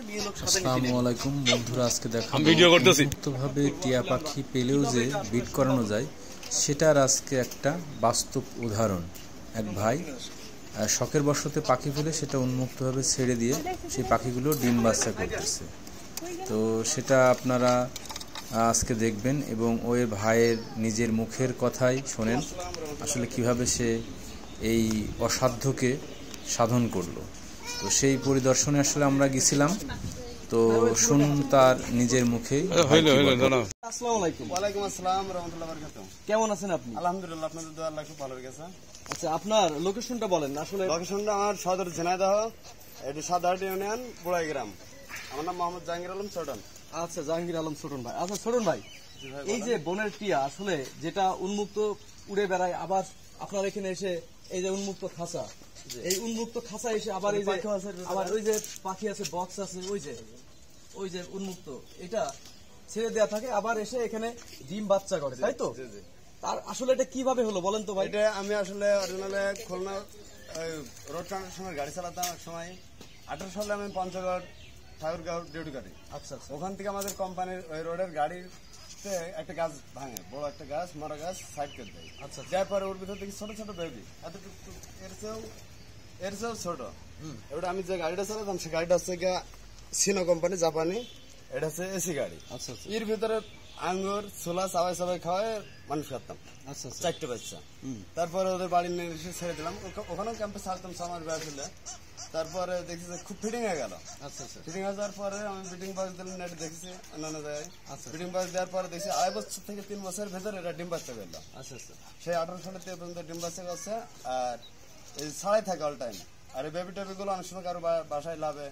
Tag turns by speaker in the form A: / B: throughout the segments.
A: আসসালামু আলাইকুম বন্ধুরা, আজকে দেখাবো মুক্তভাবে টিয়া পাখি পেলেও যে বিট করানো যায় সেটার আজকে একটা বাস্তব উদাহরণ। এক ভাই শখের বশতে পাখি ফেলে সেটা উন্মুক্তভাবে ছেড়ে দিয়ে সেই পাখিগুলো ডিম বাচ্চা করতেছে। তো সেটা আপনারা আজকে দেখবেন এবং ওই ভাইয়ের নিজের মুখের কথাই শোনেন আসলে কিভাবে সে এই অসাধ্যকে সাধন করলো। তো সেই পরিদর্শনে আসলে আমরা গেছিলাম, তো শুনুন তার নিজের মুখে।
B: আসসালামু আলাইকুম। ওয়ালাইকুম আসসালাম রাহমাতুল্লাহি ওয়া বারাকাতুহু। কেমন আছেন আপনি? আলহামদুলিল্লাহ, আপনাদের দোয়া আল্লাহ খুব ভালো রেখেছে। আচ্ছা, আপনার লোকেশনটা বলেন। আসলে লোকেশনটা আমার সদর ঝিনাইদহ, এটা সাদাহাট ইউনিয়ন, বুড়াই গ্রাম। আমার নাম মোহাম্মদ জাহাঙ্গীর আলম ছোটন। আচ্ছা, জাহাঙ্গীর আলম ছোটন ভাই। আচ্ছা ছোটন ভাই, এই যে বনের টিয়া আসলে যেটা উন্মুক্ত উড়ে বেড়ায়, আবার আপনার এখানে এসে এই যে উন্মুক্ত খাঁচা, এই উন্মুক্ত খাঁচা এসে আবার এই যে আবার ওই যে পাখি আছে, বক্স আছে, ওই যে উন্মুক্ত, এটা ছেড়ে দেওয়া থাকে, আবার এসে এখানে ডিম বাচ্চা করে, তাই তো? তার আসলে এটা কিভাবে হলো বলেন তো ভাই? এটা আমি আসলে অরিজিনালে খুলনা রোড ট্রান্সপোর্টের গাড়ি চালাতাম এক সময়। 18 সালে আমি পঞ্চগড় ঠাকুরগাঁও ডিউটি করি। আচ্ছা, ওখান থেকে আমাদের কোম্পানির ওই রোডের গাড়িতে একটা গাছ ভাঙে, বড় একটা গাছ, মরা গাছ সাইড করে দেয়। আচ্ছা, যারপরে ওর ভিতর থেকে ছোট ছোট বেবি, এতটুকু এর চেয়েও ছোট। এবার আমি যে গাড়িটা চালাতাম সে গাড়িটা হচ্ছে সিনো কোম্পানি, জাপানি। এটা হচ্ছে এসি গাড়ি। আচ্ছা, এর ভিতরে আঙ্গুর ছোলা চাবাই খাওয়ায় মানুষ করতাম। আচ্ছা, 4টে বাচ্চা। তারপরে ওদের বাড়ি নিয়ে এসে ছেড়ে দিলাম, ওখানেও ক্যাম্পে ছাড়তাম আমার ব্যাস হলে। তারপরে দেখছি যে খুব ফিটিং হয়ে গেল। আচ্ছা, ফিটিং হয়ে যাওয়ার পরে আমি ফিটিং বক্স দিলাম, নেট দেখছি অন্যান্য জায়গায়। আচ্ছা, ফিটিং বক্স দেওয়ার পরে দেখছি 2.5 বছর থেকে 3 বছরের ভেতরে এটা ডিম বাচ্চা করলো। আচ্ছা, সেই 18 সালে পর্যন্ত ডিম বাচ্চা করছে, আর এই ছাড়াই থাকে অল টাইম। আর এই বেবি টেবি গুলো অনেক সময় কারো বাসায় লাভে,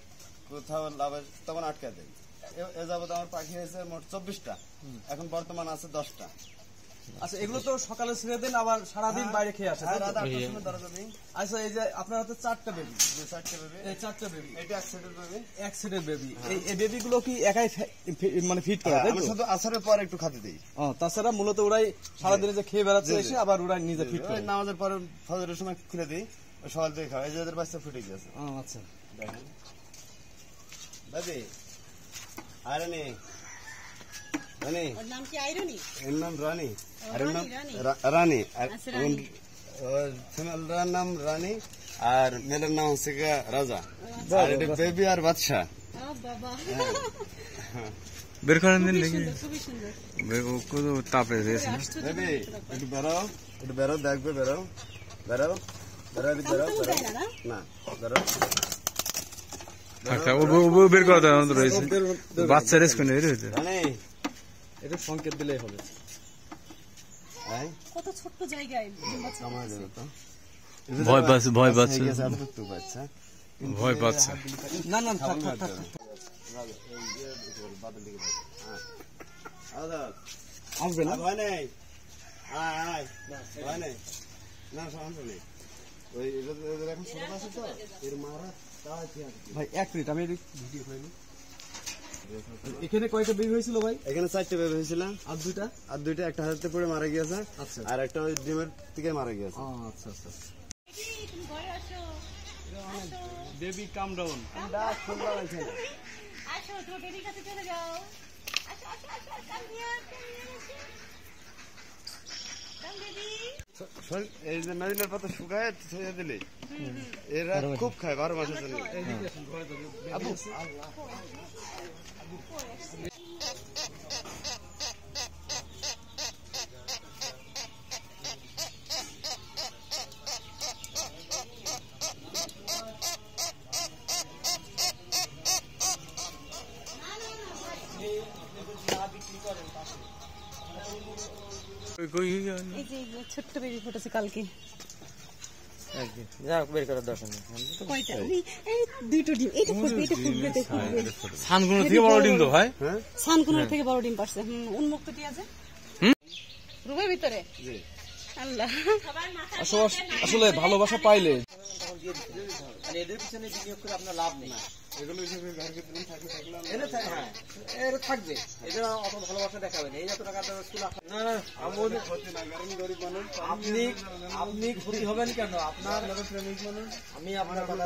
B: কোথাও লাভে, তখন আটকে দেয়। এ যাবত আমার পাখি হয়েছে মোট 24টা, এখন বর্তমান আছে 10টা। আচ্ছা, এগুলো তো সকালে ছেড়ে দেন, আবার সারাদিন বাইরে খেয়ে আসে। আচ্ছা, এই যে আপনার হাতে 4টা বেবি, এই 4টা বেবি, এটা এক সেটের বেবি। এই বেবি গুলো কি একাই মানে ফিট করা? আমি শুধু আসারের পর একটু খাতে দিই। তাছাড়া মূলত ওরাই সারাদিনে যে খেয়ে বেড়াচ্ছে এসে আবার ওরাই নিজে ফিট করে। নামাজের পরে ফজরের সময় খুলে দিই, সকাল থেকে খাওয়া। এই যে এদের বাচ্চা ফুটে গেছে। আচ্ছা, দেখেন বাবি আয়রনি, ওর নাম কি আয়রনি? এর নাম রানী। আর এর নাম রানী। আর ফিমেলটার নাম রানী, আর মেলের নাম হচ্ছে রাজা। আর এটা বেবি আর বাচ্চা।
A: বের করেন দিন দেখি, তাপে
B: বেবি একটু বেরো, দেখবে, বেরো না, বেরো।
A: বের করা রয়েছে বাচ্চা রেস করে
B: এটা সংকেত দিলেই হবে।
C: কত ছোট্ট জায়গায়
A: ভয় পাচ্ছে
B: না আসবে না, ভয় নেই, ভয় নেই, না সমস্যা নেই। ওই এখন ছোট আছে তো, এর মারা ভাই 1 মিনিট, আমি ভিডিও করে নিই। এখানে কয়টা বেবি হয়েছিল ভাই? এখানে 4টা বেবি হয়েছিল। আর দুইটা একটা হাতে পড়ে মারা গিয়েছে। আচ্ছা, আর একটা ওই ডিমের থেকে মারা গিয়েছে। আচ্ছা, বেবি কাম ডাউন। এই যে নদীর পাতা শুকায় ছেড়ে দিলে এরা খুব খায় 12 মাসের জন্য।
C: ছোট্ট বেবি ফুটেছে কালকে।
A: বের করার দরকার নেই।
C: সানকুনোর থেকে বড় ডিম তো ভাই, সানকুনোর থেকে বড় ডিম পারছে। উন্মুক্ত টিয়া আছে রুমের ভিতরে। আল্লাহ
B: আসলে ভালোবাসা পাইলে
D: এদের পিছনে বিনিয়োগ করে আপনার লাভ নেই।
B: এগুলো
D: থাকবে, এটা অত ভালোবাসা দেখাবেন। এই যত টাকা আপনি ক্ষতি হবেন কেন? আপনার আমি আপনার কথা,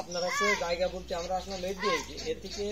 D: আপনার হচ্ছে জায়গা বলতে আমরা আসলে লেট দিয়েছি, এর থেকে